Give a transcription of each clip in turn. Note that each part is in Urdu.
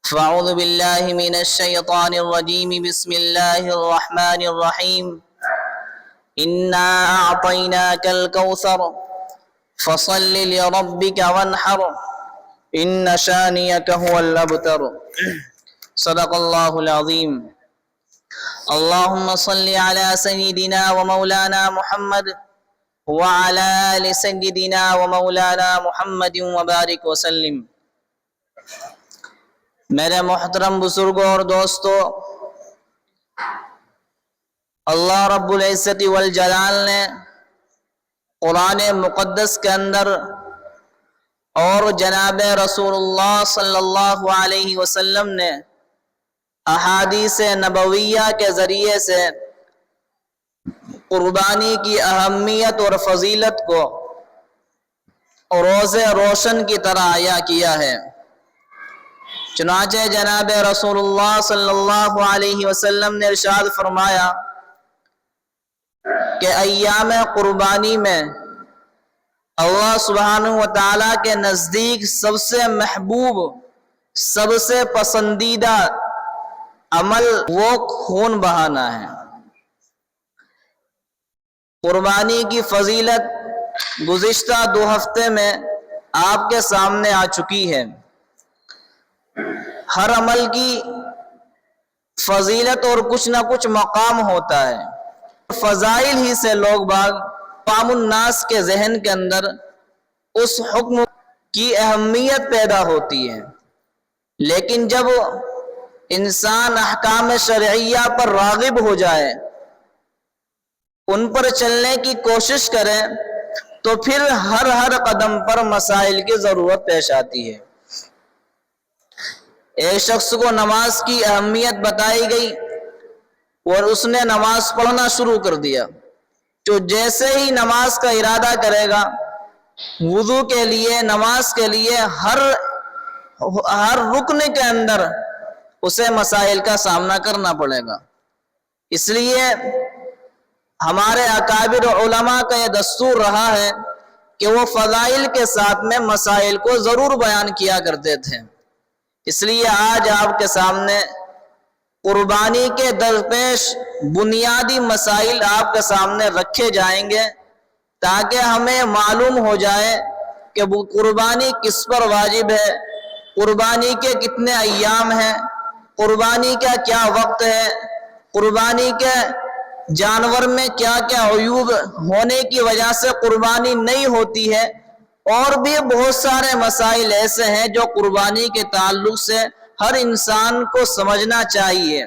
فأعوذ بالله من الشيطان الرجيم بسم الله الرحمن الرحيم إنا أعطيناك الكوثر فصل لربك وانحر إن شانئك هو الأبتر صدق الله العظيم اللهم صل على سيدنا ومولانا محمد وعلى آل سيدنا ومولانا محمد وبارك وسلم۔ میرے محترم بزرگوں اور دوستوں، اللہ رب العزت والجلال نے قرآن مقدس کے اندر اور جناب رسول اللہ صلی اللہ علیہ وسلم نے احادیث نبویہ کے ذریعے سے قربانی کی اہمیت اور فضیلت کو روز روشن کی طرح عیاں کیا ہے۔ چنانچہ جناب رسول اللہ صلی اللہ علیہ وسلم نے ارشاد فرمایا کہ ایام قربانی میں اللہ سبحانہ وتعالیٰ کے نزدیک سب سے محبوب، سب سے پسندیدہ عمل وہ خون بہانا ہے۔ قربانی کی فضیلت گزشتہ 2 ہفتے میں آپ کے سامنے آ چکی ہے۔ ہر عمل کی فضیلت اور کچھ نہ کچھ مقام ہوتا ہے۔ فضائل ہی سے لوگ باغ عوام الناس کے ذہن کے اندر اس حکم کی اہمیت پیدا ہوتی ہے، لیکن جب انسان احکام شرعیہ پر راغب ہو جائے، ان پر چلنے کی کوشش کرے، تو پھر ہر قدم پر مسائل کی ضرورت پیش آتی ہے۔ ایک شخص کو نماز کی اہمیت بتائی گئی اور اس نے نماز پڑھنا شروع کر دیا، تو جیسے ہی نماز کا ارادہ کرے گا، وضو کے لیے، نماز کے لیے ہر رکن کے اندر اسے مسائل کا سامنا کرنا پڑے گا۔ اس لیے ہمارے اکابر علماء کا یہ دستور رہا ہے کہ وہ فضائل کے ساتھ میں مسائل کو ضرور بیان کیا کرتے تھے۔ اس لیے آج آپ کے سامنے قربانی کے درپیش بنیادی مسائل آپ کے سامنے رکھے جائیں گے، تاکہ ہمیں معلوم ہو جائے کہ وہ قربانی کس پر واجب ہے، قربانی کے کتنے ایام ہیں، قربانی کا کیا وقت ہے، قربانی کے جانور میں کیا کیا عیوب ہونے کی وجہ سے قربانی نہیں ہوتی ہے، اور بھی بہت سارے مسائل ایسے ہیں جو قربانی کے تعلق سے ہر انسان کو سمجھنا چاہیے۔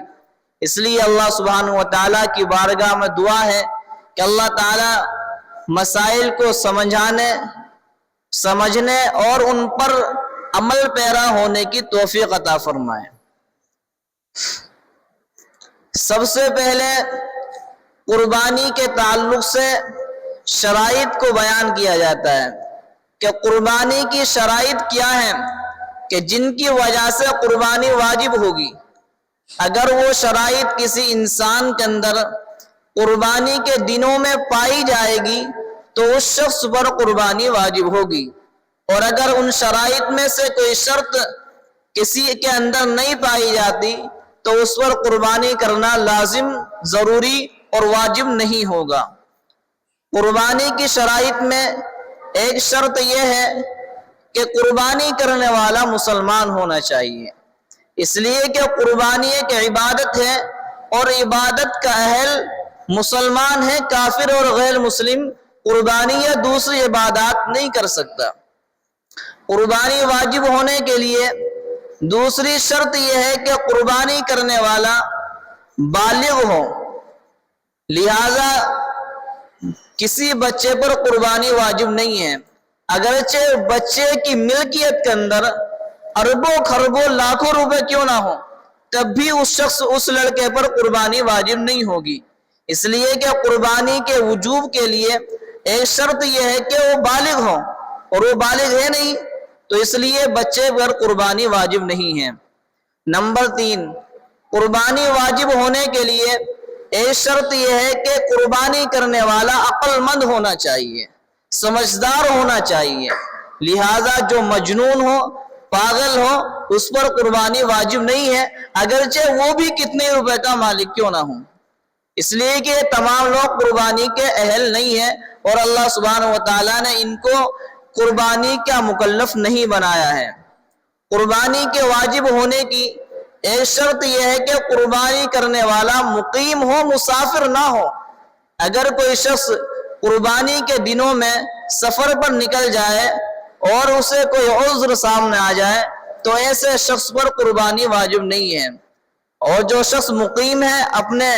اس لیے اللہ سبحانہ وتعالیٰ کی بارگاہ میں دعا ہے کہ اللہ تعالیٰ مسائل کو سمجھنے اور ان پر عمل پیرا ہونے کی توفیق عطا فرمائے۔ سب سے پہلے قربانی کے تعلق سے شرائط کو بیان کیا جاتا ہے کہ قربانی کی شرائط کیا ہیں کہ جن کی وجہ سے قربانی واجب ہوگی۔ اگر وہ شرائط کسی انسان کے اندر قربانی کے دنوں میں پائی جائے گی تو اس شخص پر قربانی واجب ہوگی، اور اگر ان شرائط میں سے کوئی شرط کسی کے اندر نہیں پائی جاتی تو اس پر قربانی کرنا لازم، ضروری اور واجب نہیں ہوگا۔ قربانی کی شرائط میں ایک شرط یہ ہے کہ قربانی کرنے والا مسلمان ہونا چاہیے، اس لیے کہ قربانی ایک عبادت ہے اور عبادت کا اہل مسلمان ہے۔ کافر اور غیر مسلم قربانی یا دوسری عبادات نہیں کر سکتا۔ قربانی واجب ہونے کے لیے دوسری شرط یہ ہے کہ قربانی کرنے والا بالغ ہو، لہذا کسی بچے پر قربانی واجب نہیں ہے۔ اگرچہ بچے کی ملکیت کے اندر اربوں خربوں لاکھوں روپے کیوں نہ ہو، تب بھی اس لڑکے پر قربانی واجب نہیں ہوگی، اس لیے کہ قربانی کے وجوب کے لیے ایک شرط یہ ہے کہ وہ بالغ ہو، اور وہ بالغ ہے نہیں، تو اس لیے بچے پر قربانی واجب نہیں ہے۔ نمبر 3، قربانی واجب ہونے کے لیے ایک شرط یہ ہے کہ قربانی کرنے والا عقل مند ہونا چاہیے، سمجھدار ہونا چاہیے۔ لہذا جو مجنون ہو پاگل ہو اس پر قربانی واجب نہیں ہے، اگرچہ وہ بھی کتنے روپے کا مالک کیوں نہ ہو، اس لیے کہ تمام لوگ قربانی کے اہل نہیں ہیں اور اللہ سبحانہ و تعالیٰ نے ان کو قربانی کا مکلف نہیں بنایا ہے۔ قربانی کے واجب ہونے کی ایک شرط یہ ہے کہ قربانی کرنے والا مقیم ہو، مسافر نہ ہو۔ اگر کوئی شخص قربانی کے دنوں میں سفر پر نکل جائے اور اسے کوئی عذر سامنے آ جائے تو ایسے شخص پر قربانی واجب نہیں ہے، اور جو شخص مقیم ہے، اپنے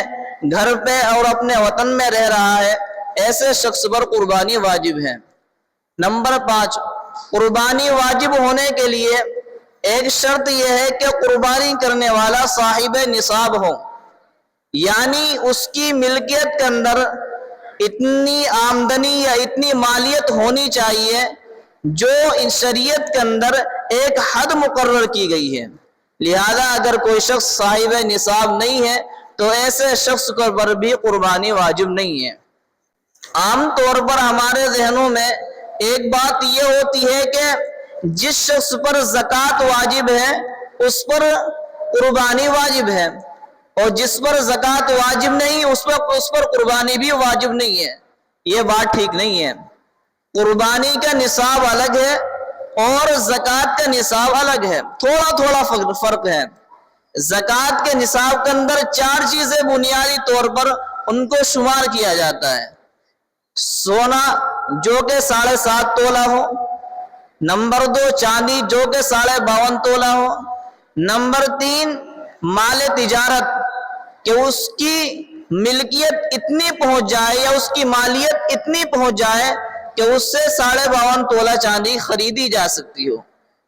گھر پہ اور اپنے وطن میں رہ رہا ہے، ایسے شخص پر قربانی واجب ہے۔ نمبر 5، قربانی واجب ہونے کے لیے ایک شرط یہ ہے کہ قربانی کرنے والا صاحب نصاب ہو، یعنی اس کی ملکیت کے اندر اتنی آمدنی یا اتنی مالیت ہونی چاہیے جو ان شریعت کے اندر ایک حد مقرر کی گئی ہے۔ لہذا اگر کوئی شخص صاحب نصاب نہیں ہے تو ایسے شخص پر بھی قربانی واجب نہیں ہے۔ عام طور پر ہمارے ذہنوں میں ایک بات یہ ہوتی ہے کہ جس شخص پر زکوٰۃ واجب ہے اس پر قربانی واجب ہے، اور جس پر زکوٰۃ واجب نہیں اس پر قربانی بھی واجب نہیں ہے۔ یہ بات ٹھیک نہیں ہے۔ قربانی کا نصاب الگ ہے اور زکوٰۃ کا نصاب الگ ہے، تھوڑا فرق ہے۔ زکوٰۃ کے نصاب کے اندر 4 چیزیں بنیادی طور پر ان کو شمار کیا جاتا ہے۔ سونا جو کہ 7.5 تولہ ہو، نمبر 2 چاندی جو کہ 52.5 تولہ ہو، نمبر 3 مال تجارت کہ اس کی ملکیت اتنی پہنچ جائے یا اس کی مالیت اتنی پہنچ جائے کہ اس سے 52.5 تولہ چاندی خریدی جا سکتی ہو،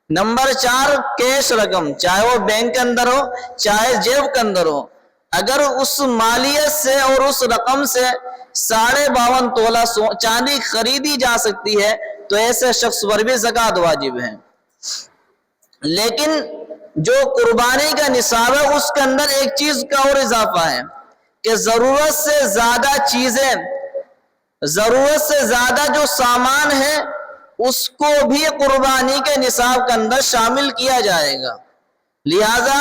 نمبر 4 کیش رقم، چاہے وہ بینک کے اندر ہو چاہے جیب کے اندر ہو، اگر اس مالیت سے اور اس رقم سے 52.5 تولہ چاندی خریدی جا سکتی ہے تو ایسے شخص پر بھی زکوٰۃ واجب ہے۔ لیکن جو قربانی کا نصاب ہے اس کے اندر ایک چیز کا اور اضافہ ہے کہ ضرورت سے زیادہ جو سامان ہے اس کو بھی قربانی کے نصاب کے اندر شامل کیا جائے گا۔ لہذا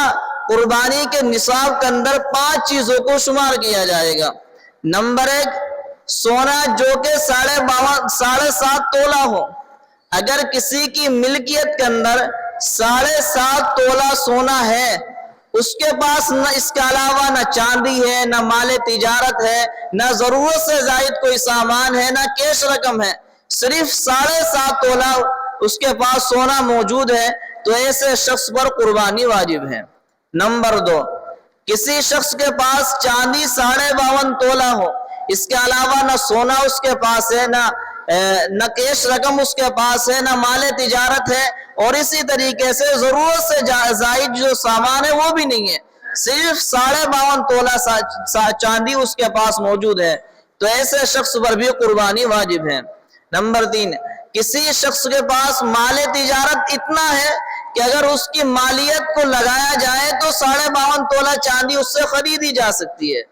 قربانی کے نصاب کے اندر 5 چیزوں کو شمار کیا جائے گا۔ نمبر 1 سونا جو کہ 7.5 تولہ ہو، اگر کسی کی ملکیت کے اندر 7.5 تولہ سونا ہے، اس کے پاس نہ اس کے علاوہ نہ چاندی ہے، نہ مال تجارت ہے، نہ ضرورت سے زائد کوئی سامان ہے، نہ کیش رقم ہے، صرف 7.5 تولہ اس کے پاس سونا موجود ہے تو ایسے شخص پر قربانی واجب ہے۔ نمبر 2 کسی شخص کے پاس چاندی 52.5 تولہ ہو، اس کے علاوہ نہ سونا اس کے پاس ہے، نہ کیش رقم اس کے پاس ہے، نہ مال تجارت ہے، اور اسی طریقے سے ضرورت سے زائد جو سامان ہے وہ بھی نہیں ہے، صرف 52.5 تولہ چاندی اس کے پاس موجود ہے تو ایسے شخص پر بھی قربانی واجب ہے۔ نمبر 3 کسی شخص کے پاس مال تجارت اتنا ہے کہ اگر اس کی مالیت کو لگایا جائے تو 52.5 تولہ چاندی اس سے خریدی جا سکتی ہے۔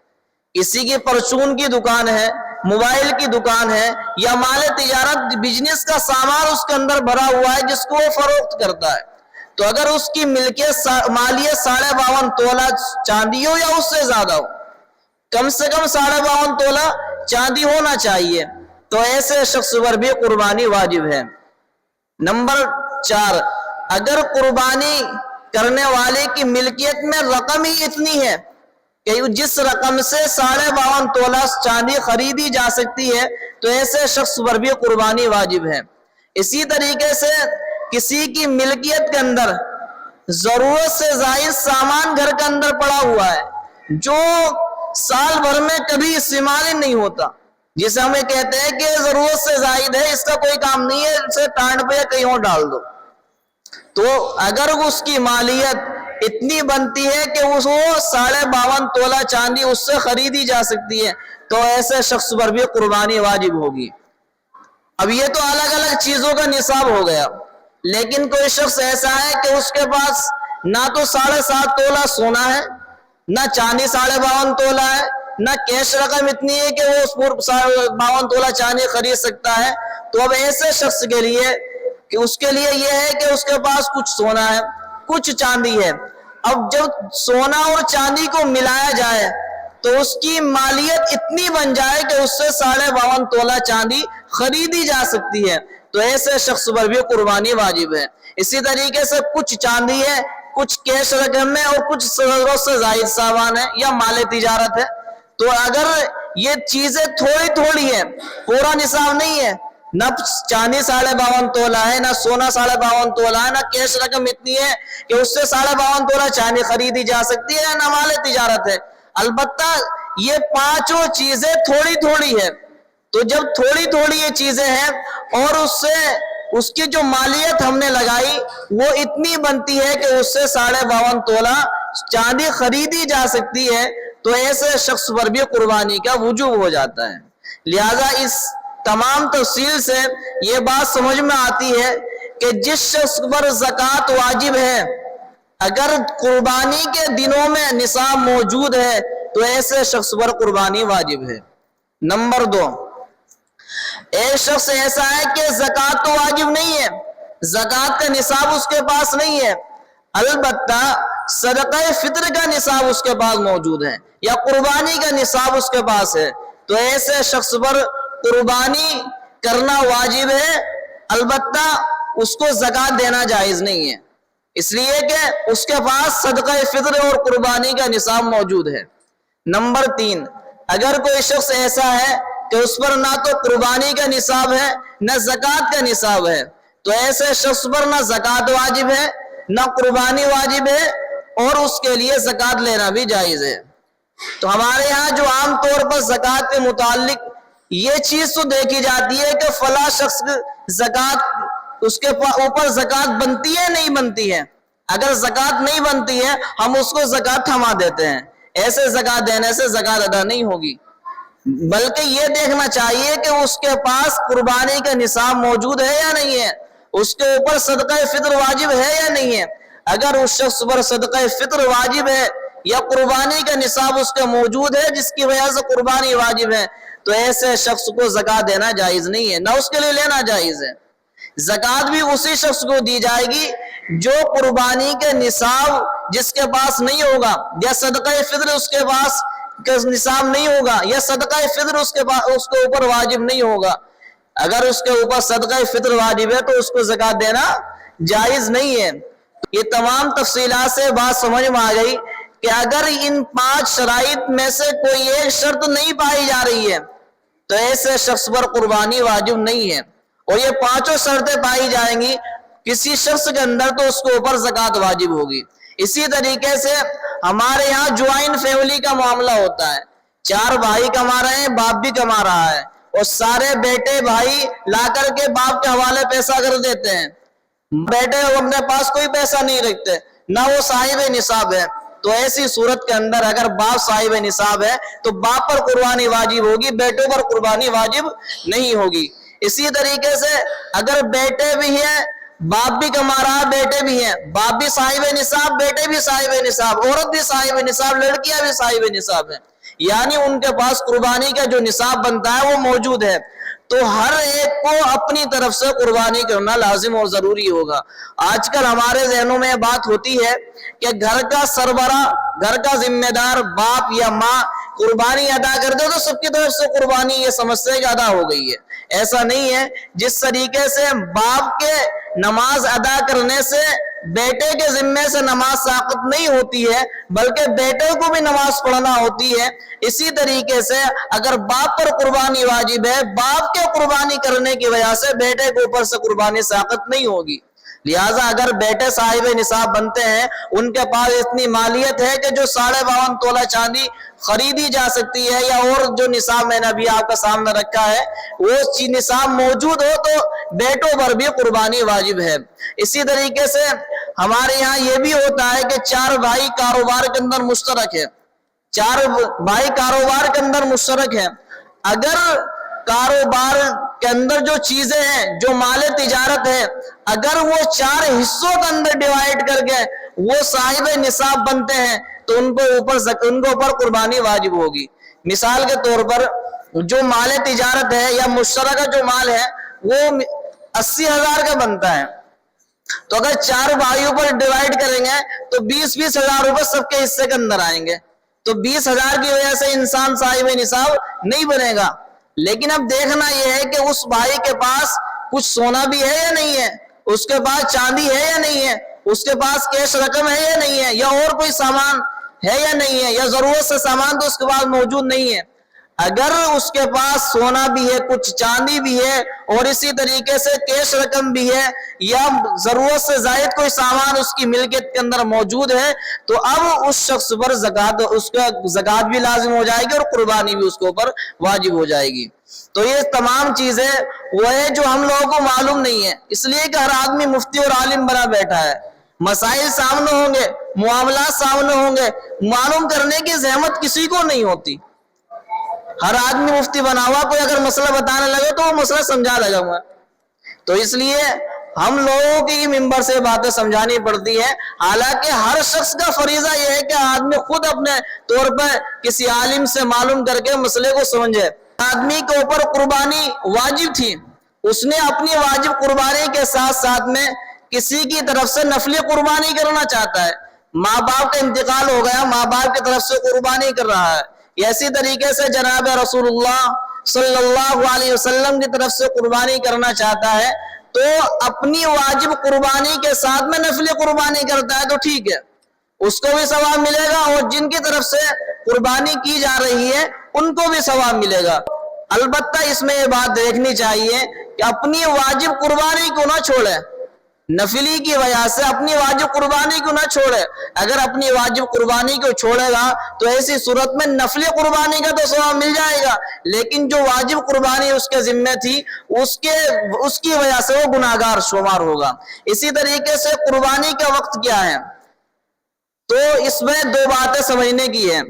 کسی کی پرچون کی دکان ہے، موبائل کی دکان ہے، یا مال تجارت بزنس کا سامان اس کے اندر بھرا ہوا ہے جس کو وہ فروخت کرتا ہے، تو اگر اس کی مالیت 52.5 تولہ چاندی ہو یا اس سے زیادہ ہو، کم سے کم 52.5 تولہ چاندی ہونا چاہیے، تو ایسے شخص پر بھی قربانی واجب ہے۔ نمبر 4 اگر قربانی کرنے والے کی ملکیت میں رقم ہی اتنی ہے کہ جس رقم سے 52.5 تولہ چاندی خریدی جا سکتی ہے تو ایسے شخص پر بھی قربانی واجب ہے۔ اسی طریقے سے کسی کی ملکیت کے اندر ضرورت سے زائد سامان گھر کے اندر پڑا ہوا ہے جو سال بھر میں کبھی استعمال ہی نہیں ہوتا، جسے ہمیں کہتے ہیں کہ ضرورت سے زائد ہے، اس کا کوئی کام نہیں ہے، اسے ٹانڈ پہ یا کہیں اور ڈال دو، تو اگر اس کی مالیت اتنی بنتی ہے کہ وہ 52.5 تولہ چاندی اس سے خریدی جا سکتی ہے تو ایسے شخص پر بھی قربانی واجب ہوگی۔ اب یہ تو الگ الگ چیزوں کا نصاب ہو گیا، لیکن کوئی شخص ایسا ہے کہ اس کے پاس نہ تو 7.5 تولہ سونا ہے، نہ چاندی 52.5 تولہ ہے، نہ کیش رقم اتنی ہے کہ وہ 52 تولہ چاندی خرید سکتا ہے، تو اب ایسے شخص کے لیے کہ اس کے لیے یہ ہے کہ اس کے پاس کچھ سونا ہے، کچھ چاندی ہے. اب جب سونا اور چاندی کو ملایا جائے تو اس کی مالیت اتنی بن جائے کہ اس سے 52.5 تولہ چاندی خریدی جا سکتی ہے، تو ایسے شخص پر بھی قربانی واجب ہے. اسی طریقے سے کچھ چاندی ہے، کچھ کیش رقم ہے، اور کچھ ضرورت سے زائد سامان ہے یا مال تجارت ہے. تو اگر یہ چیزیں تھوڑی تھوڑی ہیں، پورا نصاب نہیں ہے، نہ چاندی 52.5 تولہ ہے، نہ سونا 52.5 تولہ ہے، نہ کیش رقم اتنی ہے کہ اس سے 52.5 تولہ چاندی خریدی جا سکتی ہے، نہ مال تجارت ہے، البتہ یہ پانچوں چیزیں تھوڑی تھوڑی ہے. تو جب تھوڑی تھوڑی یہ چیزیں ہیں اور اس کی جو مالیت ہم نے لگائی وہ اتنی بنتی ہے کہ اس سے 52.5 تولہ چاندی خریدی جا سکتی ہے، تو ایسے شخص پر بھی قربانی کا وجوب ہو جاتا ہے. لہذا اس تمام تفصیل سے یہ بات سمجھ میں آتی ہے کہ جس شخص پر زکوٰۃ واجب ہے، اگر قربانی کے دنوں میں نصاب موجود ہے تو ایسے شخص پر قربانی واجب ہے. نمبر 2، ایک شخص ایسا ہے کہ زکوٰۃ تو واجب نہیں ہے، زکوٰۃ کا نصاب اس کے پاس نہیں ہے، البتہ صدقہ فطر کا نصاب اس کے پاس موجود ہے یا قربانی کا نصاب اس کے پاس ہے، تو ایسے شخص پر قربانی کرنا واجب ہے، البتہ اس کو زکوٰۃ دینا جائز نہیں ہے، اس لیے کہ اس کے پاس صدقہ فطر اور قربانی کا نصاب موجود ہے. نمبر 3، اگر کوئی شخص ایسا ہے کہ اس پر نہ تو قربانی کا نصاب ہے نہ زکوٰۃ کا نصاب ہے، تو ایسے شخص پر نہ زکوٰۃ واجب ہے نہ قربانی واجب ہے، اور اس کے لیے زکوٰۃ لینا بھی جائز ہے. تو ہمارے ہاں جو عام طور پر زکوٰۃ کے متعلق یہ چیز تو دیکھی جاتی ہے کہ فلاں شخص زکوٰۃ اس کے اوپر زکوٰۃ بنتی ہے نہیں بنتی ہے، اگر زکوٰۃ نہیں بنتی ہے ہم اس کو زکوٰۃ تھما دیتے ہیں، ایسے زکوٰۃ دینے سے زکوٰۃ ادا نہیں ہوگی، بلکہ یہ دیکھنا چاہیے کہ اس کے پاس قربانی کا نصاب موجود ہے یا نہیں ہے، اس کے اوپر صدقہ فطر واجب ہے یا نہیں ہے. اگر اس شخص پر صدقہ فطر واجب ہے یا قربانی کا نصاب اس کے موجود ہے جس کی وجہ سے قربانی واجب ہے، تو ایسے شخص کو زکوٰۃ دینا جائز نہیں ہے، نہ اس کے لیے لینا جائز ہے. زکوٰۃ بھی اسی شخص کو دی جائے گی جو قربانی کے نصاب جس کے پاس نہیں ہوگا، یا صدقہ فطر اس کے پاس نصاب نہیں ہوگا، یا صدقہ فطر اس کے اوپر واجب نہیں ہوگا. اگر اس کے اوپر صدقہ فطر واجب ہے تو اس کو زکوٰۃ دینا جائز نہیں ہے. یہ تمام تفصیلات سے بات سمجھ میں آ گئی کہ اگر ان 5 شرائط میں سے کوئی ایک شرط نہیں پائی جا رہی ہے تو ایسے شخص پر قربانی واجب نہیں ہے، اور یہ 5 شرطیں پائی جائیں گی کسی شخص کے اندر تو اس کے اوپر زکوٰۃ واجب ہوگی. اسی طریقے سے ہمارے یہاں جوائنٹ فیملی کا معاملہ ہوتا ہے، 4 بھائی کما رہے ہیں، باپ بھی کما رہا ہے، اور سارے بیٹے بھائی لا کر کے باپ کے حوالے پیسہ کر دیتے ہیں، بیٹے اپنے پاس کوئی پیسہ نہیں رکھتے، نہ وہ صاحب نصاب ہے. تو ایسی صورت کے اندر اگر باپ صاحب نصاب ہے تو باپ پر قربانی واجب ہوگی، بیٹوں پر قربانی واجب نہیں ہوگی. اسی طریقے سے اگر بیٹے بھی ہیں، باپ بھی کما رہا، بیٹے بھی ہیں، باپ بھی صاحب نصاب، بیٹے بھی صاحب نصاب، عورت بھی صاحب نصاب، لڑکیاں بھی صاحب نصاب ہیں، یعنی ان کے پاس قربانی کا جو نصاب بنتا ہے وہ موجود ہے، تو ہر ایک کو اپنی طرف سے قربانی کرنا لازم اور ضروری ہوگا. آج کل ہمارے ذہنوں میں بات ہوتی ہے کہ گھر کا سربراہ، گھر کا ذمہ دار باپ یا ماں قربانی ادا کر دے تو سب کی طرف سے قربانی یہ سمجھتے کہ ادا ہو گئی ہے. ایسا نہیں ہے. جس طریقے سے باپ کے نماز ادا کرنے سے بیٹے کے ذمے سے نماز ساقط نہیں ہوتی ہے بلکہ بیٹے کو بھی نماز پڑھنا ہوتی ہے، اسی طریقے سے اگر باپ پر قربانی واجب ہے، باپ کے قربانی کرنے کی وجہ سے بیٹے کے اوپر سے قربانی ساقط نہیں ہوگی. لہٰذا اگر بیٹے صاحب نصاب بنتے ہیں، ان کے پاس اتنی مالیت ہے کہ جو 52.5 تولہ چاندی خریدی جا سکتی ہے، یا اور جو نصاب میں نے ابھی آپ کا سامنے رکھا ہے وہ نصاب موجود ہو تو بیٹوں پر بھی قربانی واجب ہے. اسی طریقے سے ہمارے یہاں یہ بھی ہوتا ہے کہ 4 بھائی کاروبار کے اندر مشترک ہے، 4 بھائی کاروبار کے اندر مشترک ہیں. اگر کاروبار کے اندر جو چیزیں ہیں، جو مال تجارت ہے، اگر وہ 4 حصوں کے اندر ڈیوائیڈ کر کے وہ صاحب نصاب بنتے ہیں تو ان کے اوپر قربانی واجب ہوگی. مثال کے طور پر جو مال تجارت ہے یا مشترکہ جو مال ہے وہ 80,000 کا بنتا ہے. تو اگر 4 بھائیوں پر ڈیوائڈ کریں گے تو 20-20 ہزار روپے سب کے حصے کے اندر آئیں گے. تو 20,000 کی وجہ سے انسان صاحب نصاب نہیں بنے گا. لیکن اب دیکھنا یہ ہے کہ اس بھائی کے پاس کچھ سونا بھی ہے یا نہیں ہے, اس کے پاس چاندی ہے یا نہیں ہے, اس کے پاس کیش رقم ہے یا نہیں ہے, یا اور کوئی سامان ہے یا نہیں ہے, یا ضرورت سے سامان تو اس کے پاس موجود نہیں ہے. اگر اس کے پاس سونا بھی ہے, کچھ چاندی بھی ہے, اور اسی طریقے سے کیش رقم بھی ہے, یا ضرورت سے زائد کوئی سامان اس کی ملکیت کے اندر موجود ہے, تو اب اس شخص پر زکوٰۃ بھی لازم ہو جائے گی اور قربانی بھی اس کے اوپر واجب ہو جائے گی. تو یہ تمام چیزیں وہ ہے جو ہم لوگوں کو معلوم نہیں ہے, اس لیے کہ ہر آدمی مفتی اور عالم بنا بیٹھا ہے. مسائل سامنے ہوں گے, معاملات سامنے ہوں گے, معلوم کرنے کی زحمت کسی کو نہیں ہوتی. ہر آدمی مفتی بنا ہوا, کوئی اگر مسئلہ بتانے لگے تو وہ مسئلہ سمجھا لگا ہوا. تو اس لیے ہم لوگوں کی ممبر سے باتیں سمجھانی پڑتی ہے. حالانکہ ہر شخص کا فریضہ یہ ہے کہ آدمی خود اپنے طور پر کسی عالم سے معلوم کر کے مسئلے کو سمجھے. آدمی کے اوپر قربانی واجب تھی, اس نے اپنی واجب قربانی کے ساتھ ساتھ میں کسی کی طرف سے نفلی قربانی کرنا چاہتا ہے. ماں باپ کا انتقال ہو گیا, ماں باپ کی طرف سے قربانی کر رہا ہے. اسی طریقے سے جناب رسول اللہ صلی اللہ علیہ وسلم کی طرف سے قربانی کرنا چاہتا ہے, تو اپنی واجب قربانی کے ساتھ میں نفلی قربانی کرتا ہے تو ٹھیک ہے, اس کو بھی ثواب ملے گا, اور جن کی طرف سے قربانی کی جا رہی ہے ان کو بھی ثواب ملے گا. البتہ اس میں یہ بات دیکھنی چاہیے کہ اپنی واجب قربانی کو نہ چھوڑے, نفلی کی وجہ سے اپنی واجب قربانی کو نہ چھوڑے. اگر اپنی واجب قربانی کو چھوڑے گا تو ایسی صورت میں نفلی قربانی کا تو ثواب مل جائے گا, لیکن جو واجب قربانی اس کے ذمہ تھی اس کی وجہ سے وہ گناہگار شمار ہوگا. اسی طریقے سے قربانی کا وقت کیا ہے, تو اس میں 2 باتیں سمجھنے کی ہے.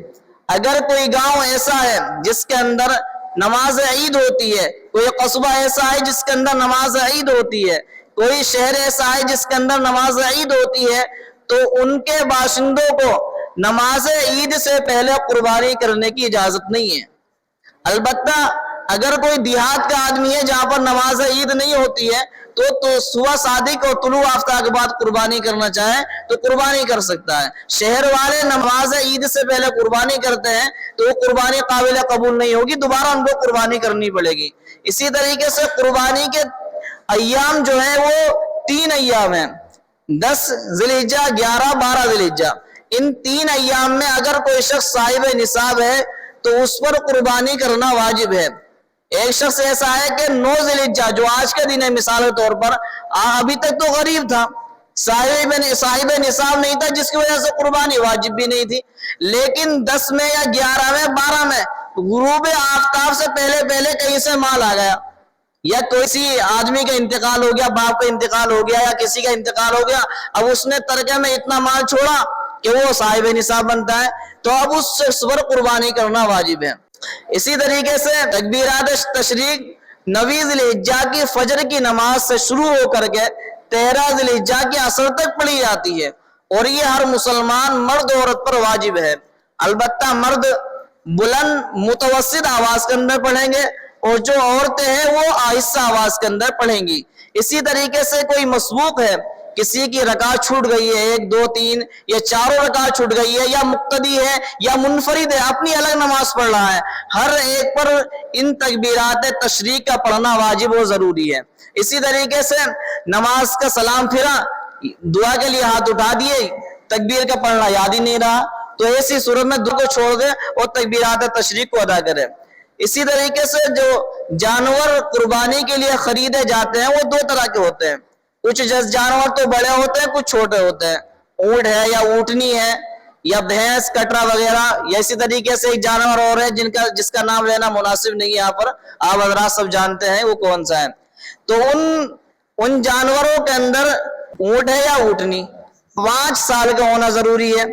اگر کوئی گاؤں ایسا ہے جس کے اندر نماز عید ہوتی ہے, کوئی قصبہ ایسا ہے جس کے اندر نماز عید ہوتی ہے, کوئی شہر ایسا ہے جس کے اندر نماز عید ہوتی ہے, تو ان کے باشندوں کو نماز عید سے پہلے قربانی کرنے کی اجازت نہیں ہے. البتہ اگر کوئی دیہات کا آدمی ہے جہاں پر نماز عید نہیں ہوتی ہے تو صبح صادق اور طلوع آفتاب کے بعد قربانی کرنا چاہے تو قربانی کر سکتا ہے. شہر والے نماز عید سے پہلے قربانی کرتے ہیں تو وہ قربانی قابل قبول نہیں ہوگی, دوبارہ ان کو قربانی کرنی پڑے گی. اسی طریقے سے قربانی کے ایام جو ہیں وہ 3 ایام ہیں, 10 ذی الحجہ, 11, 12 ذی الحجہ. ان 3 ایام میں اگر کوئی شخص صاحب نصاب ہے تو اس پر قربانی کرنا واجب ہے. ایک شخص ایسا ہے کہ 9 ذی الحجہ جو آج کے دن ہے, مثال کے طور پر ابھی تک تو غریب تھا, صاحب نصاب نہیں تھا, جس کی وجہ سے قربانی واجب بھی نہیں تھی, لیکن 10 میں یا 11 میں 12 میں غروب آفتاب سے پہلے کہیں سے مال آ گیا, یا کسی آدمی کا انتقال ہو گیا, باپ کا انتقال ہو گیا, یا کسی کا انتقال ہو گیا, اب اس نے ترکے میں اتنا مال چھوڑا کہ وہ صاحب نصاب بنتا ہے, تو اب اس شخص پر قربانی کرنا واجب ہے. اسی طریقے سے تکبیرات تشریق 9 ذی الحجہ کی فجر کی نماز سے شروع ہو کر کے 13 ذی الحجہ کی عصر تک پڑھی جاتی ہے, اور یہ ہر مسلمان مرد عورت پر واجب ہے. البتہ مرد بلند متوسط آواز کے اندر پڑھیں گے, اور جو عورتیں ہیں وہ آہستہ آواز کے اندر پڑھیں گی. اسی طریقے سے کوئی مسبوق ہے, کسی کی رکعت چھوٹ گئی ہے 1, 2, 3 یا 4 رکعت چھوٹ گئی ہے, یا مقتدی ہے یا منفرد ہے, اپنی الگ نماز پڑھ رہا ہے, ہر ایک پر ان تکبیرات تشریق کا پڑھنا واجب و ضروری ہے. اسی طریقے سے نماز کا سلام پھرا, دعا کے لیے ہاتھ اٹھا دیے, تکبیر کا پڑھنا یاد ہی نہیں رہا, تو ایسی صورت میں دعا کو چھوڑ دے اور تکبیرات تشریق کو ادا کرے. اسی طریقے سے جو جانور قربانی کے لیے خریدے جاتے ہیں وہ 2 طرح کے ہوتے ہیں. کچھ جانور تو بڑے ہوتے ہیں, کچھ چھوٹے ہوتے ہیں. اونٹ ہے یا اونٹنی ہے یا بھینس, کٹرا وغیرہ, یا اسی طریقے سے ایک جانور اور ہے جس کا نام لینا مناسب نہیں ہے یہاں پر, آپ حضرات سب جانتے ہیں وہ کون سا ہے. تو ان جانوروں کے اندر اونٹ ہے یا اونٹنی 5 سال کا ہونا ضروری ہے,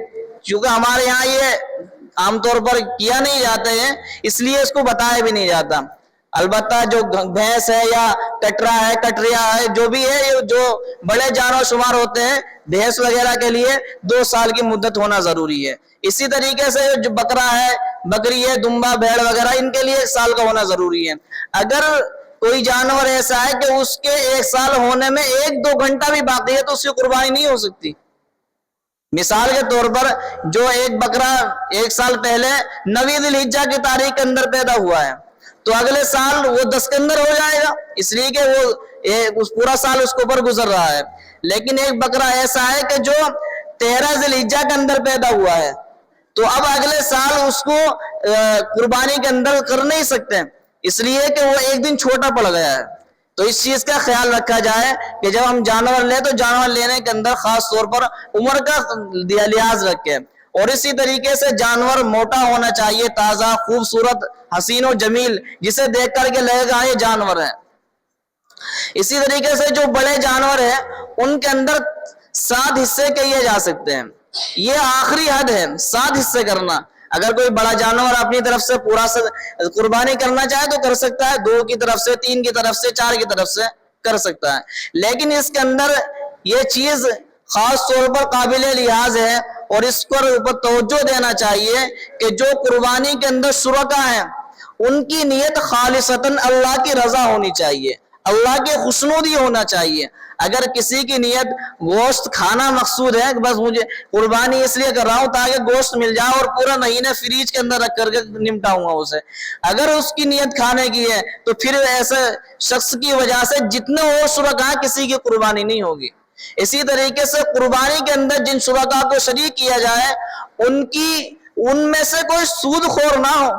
کیونکہ ہمارے یہاں یہ عام طور پر کیا نہیں جاتے ہیں, اس لیے اس کو بتایا بھی نہیں جاتا. البتہ جو بھینس ہے یا کٹرا ہے, کٹریا ہے, جو بھی ہے, جو بڑے جانور شمار ہوتے ہیں, بھینس وغیرہ کے لیے 2 سال کی مدت ہونا ضروری ہے. اسی طریقے سے جو بکرا ہے, بکری ہے, دمبا, بھیڑ وغیرہ, ان کے لیے 1 سال کا ہونا ضروری ہے. اگر کوئی جانور ایسا ہے کہ اس کے 1 سال ہونے میں 1-2 گھنٹہ بھی باقی ہے تو اس کی قربانی نہیں ہو سکتی. مثال کے طور پر جو ایک بکرا 1 سال پہلے 9 ذی الحجہ کی تاریخ کے اندر پیدا ہوا ہے تو اگلے سال وہ 10 کے اندر ہو جائے گا، اس لیے کہ وہ پورا سال اس کے اوپر گزر رہا ہے. لیکن ایک بکرا ایسا ہے کہ جو 13 ذی الحجہ کے اندر پیدا ہوا ہے تو اب اگلے سال اس کو قربانی کے اندر کر نہیں سکتے، اس لیے کہ وہ ایک دن چھوٹا پڑ گیا ہے. تو اس چیز کا خیال رکھا جائے کہ جب ہم جانور لیں تو جانور لینے کے اندر خاص طور پر عمر کا لحاظ رکھیں. اور اسی طریقے سے جانور موٹا ہونا چاہیے، تازہ، خوبصورت، حسین و جمیل، جسے دیکھ کر کے لگے گا یہ جانور ہے. اسی طریقے سے جو بڑے جانور ہیں ان کے اندر 7 حصے کیے جا سکتے ہیں. یہ آخری حد ہے 7 حصے کرنا. اگر کوئی بڑا جانور اپنی طرف سے پورا قربانی کرنا چاہے تو کر سکتا ہے، 2 کی طرف سے، 3 کی طرف سے، 4 کی طرف سے کر سکتا ہے. لیکن اس کے اندر یہ چیز خاص طور پر قابل لحاظ ہے اور اس پر اوپر توجہ دینا چاہیے کہ جو قربانی کے اندر شرکا ہیں ان کی نیت خالصتاً اللہ کی رضا ہونی چاہیے، اللہ کے خوشنودی ہونا چاہیے. اگر کسی کی نیت گوشت کھانا مقصود ہے کہ بس مجھے قربانی اس لیے کر رہا ہوں تاکہ گوشت مل جائے اور پورا مہینے فریج کے اندر رکھ کر کے نمٹاؤں گا اسے، اگر اس کی نیت کھانے کی ہے تو پھر ایسے شخص کی وجہ سے جتنے وہ شرکا کسی کی قربانی نہیں ہوگی. اسی طریقے سے قربانی کے اندر جن شرکا کو شریک کیا جائے ان میں سے کوئی سود خور نہ ہو.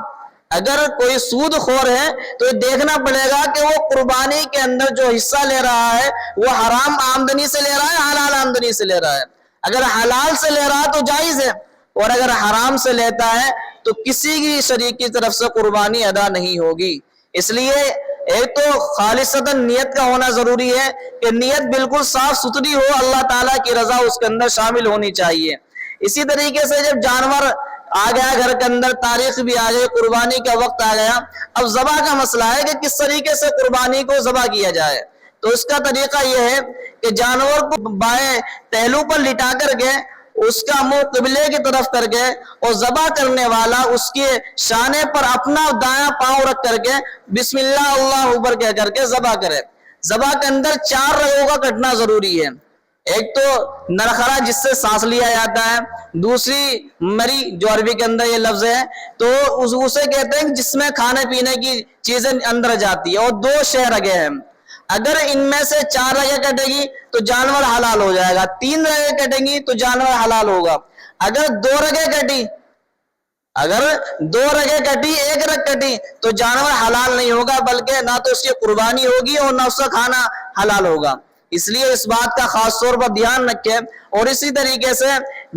اگر کوئی سود خور ہے تو یہ دیکھنا پڑے گا کہ وہ قربانی کے اندر جو حصہ لے رہا ہے وہ حرام آمدنی سے لے رہا ہے، حلال آمدنی سے لے رہا ہے. اگر حلال سے لے رہا ہے تو جائز ہے، اور اگر حرام سے لیتا ہے تو کسی کی شریک کی طرف سے قربانی ادا نہیں ہوگی. اس لیے ایک تو خالصتاً نیت کا ہونا ضروری ہے کہ نیت بالکل صاف ستھری ہو، اللہ تعالیٰ کی رضا اس کے اندر شامل ہونی چاہیے. اسی طریقے سے جب جانور آ گیا گھر کے اندر، تاریخ بھی آ گئی، قربانی کا وقت آ گیا، اب ذبح کا مسئلہ ہے کہ کس طریقے سے قربانی کو ذبح کیا جائے. تو اس کا طریقہ یہ ہے کہ جانور کو بائیں پہلو پر لٹا کر کے اس کا منہ قبلے کی طرف کر کے اور ذبح کرنے والا اس کے شانے پر اپنا دایاں پاؤں رکھ کر کے بسم اللہ اللہ اکبر کہہ کر کے ذبح کرے. ذبح کے اندر 4 رگوں کا کٹنا ضروری ہے. ایک تو نرخرا جس سے سانس لیا جاتا ہے، دوسری مری جو عربی کے اندر یہ لفظ ہے تو اسے کہتے ہیں جس میں کھانے پینے کی چیزیں اندر جاتی ہے، اور 2 شہ رگیں ہیں. اگر ان میں سے 4 رگیں کٹے گی تو جانور حلال ہو جائے گا، 3 رگیں کٹیں گی تو جانور حلال ہوگا. اگر 2 رگیں کٹی 1 رگ کٹی تو جانور حلال نہیں ہوگا، بلکہ نہ تو اس کی قربانی ہوگی اور نہ اس کا کھانا حلال ہوگا. اس لیے اس بات کا خاص طور پر دھیان رکھیں. اور اسی طریقے سے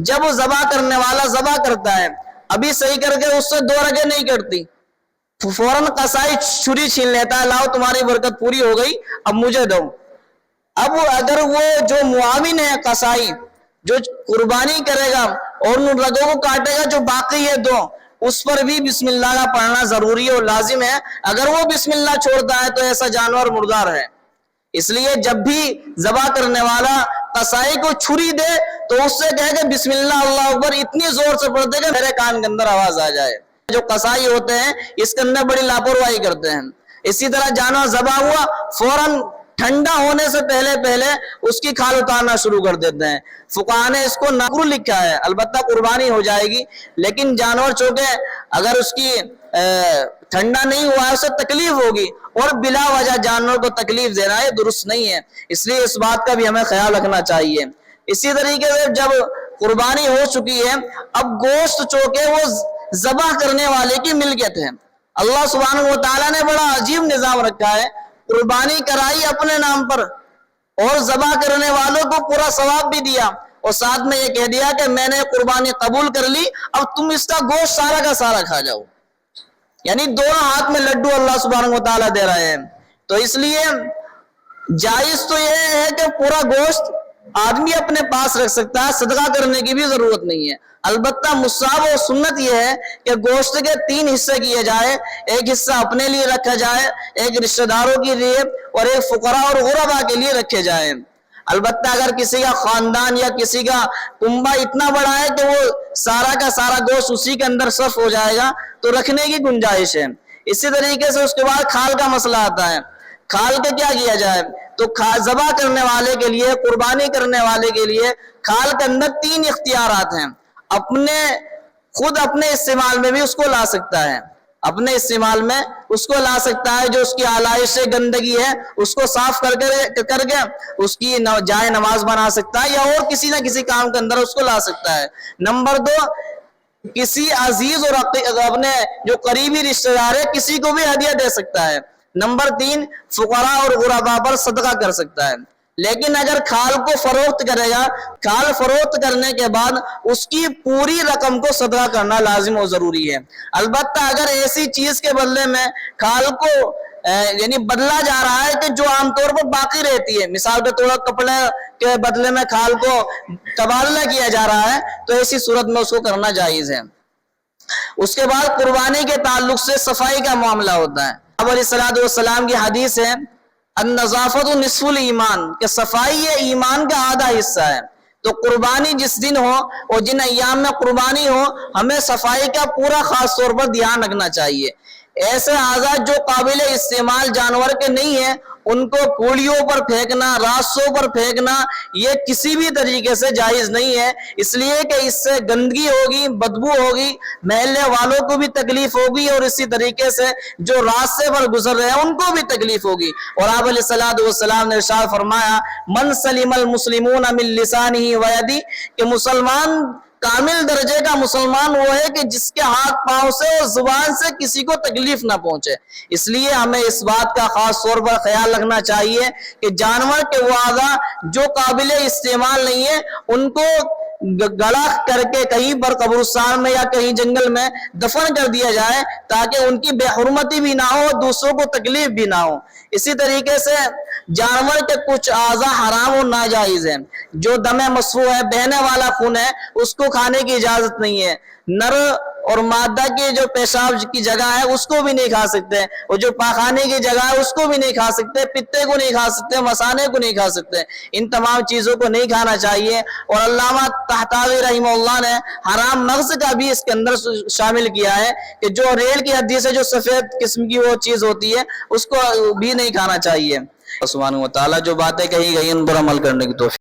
جب ذبح کرنے والا ذبح کرتا ہے ابھی صحیح کر کے اس سے 2 رگیں نہیں کٹتی، فوراً قصائی چھری چھین لیتا ہے، لاؤ تمہاری برکت پوری ہو گئی اب مجھے دو. اب اگر وہ جو معاون ہے قصائی جو قربانی کرے گا اور ان رگوں کو کاٹے گا جو باقی ہے 2، اس پر بھی بسم اللہ کا پڑھنا ضروری ہے اور لازم ہے. اگر وہ بسم اللہ چھوڑتا ہے تو ایسا جانور مردار ہے. اس لیے جب بھی ذبح کرنے والا قصائی کو چھری دے تو اس سے کہے کہ بسم اللہ اللہ اکبر اتنی زور سے پڑھ دے کہ میرے کان کے اندر آواز آ جائے. جو قصائی ہوتے ہیں اس کے اندر بڑی لاپرواہی کرتے ہیں. اسی طرح جانور ذبح ہوا فوراً ٹھنڈا ہونے سے پہلے اس کی کھال اتارنا شروع کر دیتے ہیں. فقہاء نے اس کو ناکرو لکھا ہے، البتہ قربانی ہو جائے گی، لیکن جانور چونکہ اگر اس کی ٹھنڈا نہیں ہوا ہے اسے تکلیف ہوگی، اور بلا وجہ جانور کو تکلیف دینا یہ درست نہیں ہے. اس لیے اس بات کا بھی ہمیں خیال رکھنا چاہیے. اسی طریقے سے جب قربانی ہو چکی ہے اب گوشت چونکہ وہ ذبح کرنے والے کی ملکیت ہے. اللہ سبحانہ و تعالیٰ نے بڑا عجیب نظام رکھا ہے، قربانی کرائی اپنے نام پر اور ذبح کرنے والوں کو پورا ثواب بھی دیا، اور ساتھ میں یہ کہہ دیا کہ میں نے قربانی قبول کر لی، اب تم اس کا گوشت سارا کا سارا کھا جاؤ. یعنی دونوں ہاتھ میں لڈو اللہ سبحانہ و تعالیٰ دے رہے ہیں. تو اس لیے جائز تو یہ ہے کہ پورا گوشت آدمی اپنے پاس رکھ سکتا ہے، صدقہ کرنے کی بھی ضرورت نہیں ہے. البتہ مستحب و سنت یہ ہے کہ گوشت کے 3 حصے کیے جائے، ایک حصہ اپنے لیے رکھا جائے، ایک رشتہ داروں کے لیے، اور ایک فقراء اور غرباء کے لیے رکھے جائیں. البتہ اگر کسی کا خاندان یا کسی کا کنبہ اتنا بڑا ہے کہ وہ سارا کا سارا گوشت اسی کے اندر صرف ہو جائے گا تو رکھنے کی گنجائش ہے. اسی طریقے سے اس کے بعد کھال کا مسئلہ آتا ہے. کھال کے کیا کیا جائے؟ تو ذبح کرنے والے کے لیے، قربانی کرنے والے کے لیے کھال کے اندر 3 اختیارات ہیں۔ خود اپنے استعمال میں بھی اس کو لا سکتا ہے، اپنے استعمال میں اس کو لا سکتا ہے، جو اس کی آلائش سے گندگی ہے اس کو صاف کر کے اس کی جائے نماز بنا سکتا ہے، یا اور کسی نہ کسی کام کے اندر اس کو لا سکتا ہے۔ نمبر 2، کسی عزیز اور اپنے جو قریبی رشتہ دار ہے کسی کو بھی ہدیہ دے سکتا ہے۔ نمبر 3، فقراء اور غرباء پر صدقہ کر سکتا ہے۔ لیکن اگر کھال کو فروخت کرے گا، کھال فروخت کرنے کے بعد اس کی پوری رقم کو صدقہ کرنا لازم و ضروری ہے۔ البتہ اگر ایسی چیز کے بدلے میں کھال کو یعنی بدلا جا رہا ہے کہ جو عام طور پر باقی رہتی ہے، مثال کے طور پر کپڑے کے بدلے میں کھال کو تبادلہ کیا جا رہا ہے، تو ایسی صورت میں اس کو کرنا جائز ہے۔ اس کے بعد قربانی کے تعلق سے صفائی کا معاملہ ہوتا ہے۔ نبی علیہ الصلوۃ والسلام کی حدیث ہے النظافت نصف الایمان، کہ صفائی یہ ایمان کا آدھا حصہ ہے۔ تو قربانی جس دن ہو اور جن ایام میں قربانی ہو، ہمیں صفائی کا پورا خاص طور پر دھیان رکھنا چاہیے۔ ایسے اعضاء جو قابل استعمال جانور کے نہیں ہیں ان کو کوڑیوں پر پھینکنا، راستوں پر پھینکنا، یہ کسی بھی طریقے سے جائز نہیں ہے، اس لیے کہ اس سے گندگی ہوگی، بدبو ہوگی، محلے والوں کو بھی تکلیف ہوگی، اور اسی طریقے سے جو راستے پر گزر رہے ہیں ان کو بھی تکلیف ہوگی۔ اور آپ علیہ الصلوۃ والسلام نے ارشاد فرمایا من سلم المسلمون من لسانہ ویدہ، کہ مسلمان، کامل درجے کا مسلمان وہ ہے کہ جس کے ہاتھ پاؤں سے اور زبان سے کسی کو تکلیف نہ پہنچے۔ اس لیے ہمیں اس بات کا خاص طور پر خیال رکھنا چاہیے کہ جانور کے وہ اعضاء جو قابل استعمال نہیں ہے ان کو گڑا کر کے کہیں پر قبرستان میں یا کہیں جنگل میں دفن کر دیا جائے، تاکہ ان کی بے حرمتی بھی نہ ہو، دوسروں کو تکلیف بھی نہ ہو۔ اسی طریقے سے جانور کے کچھ اعضاء حرام و ناجائز ہیں۔ جو دم مسفوح ہے، بہنے والا خون ہے، اس کو کھانے کی اجازت نہیں ہے۔ نر اور مادہ کی جو پیشاب کی جگہ ہے اس کو بھی نہیں کھا سکتے، اور جو پاخانے کی جگہ ہے اس کو بھی نہیں کھا سکتے، پتے کو نہیں کھا سکتے، مثانے کو نہیں کھا سکتے، ان تمام چیزوں کو نہیں کھانا چاہیے۔ اور علامہ طحطاوی رحمہ اللہ نے حرام مغز کا بھی اس کے اندر شامل کیا ہے، کہ جو ریڑھ کی ہڈی سے جو سفید قسم کی وہ چیز ہوتی ہے اس کو بھی نہیں کھانا چاہیے۔ سبحانہ و تعالیٰ جو باتیں کہی گئی ان پر عمل کرنے کی توفیق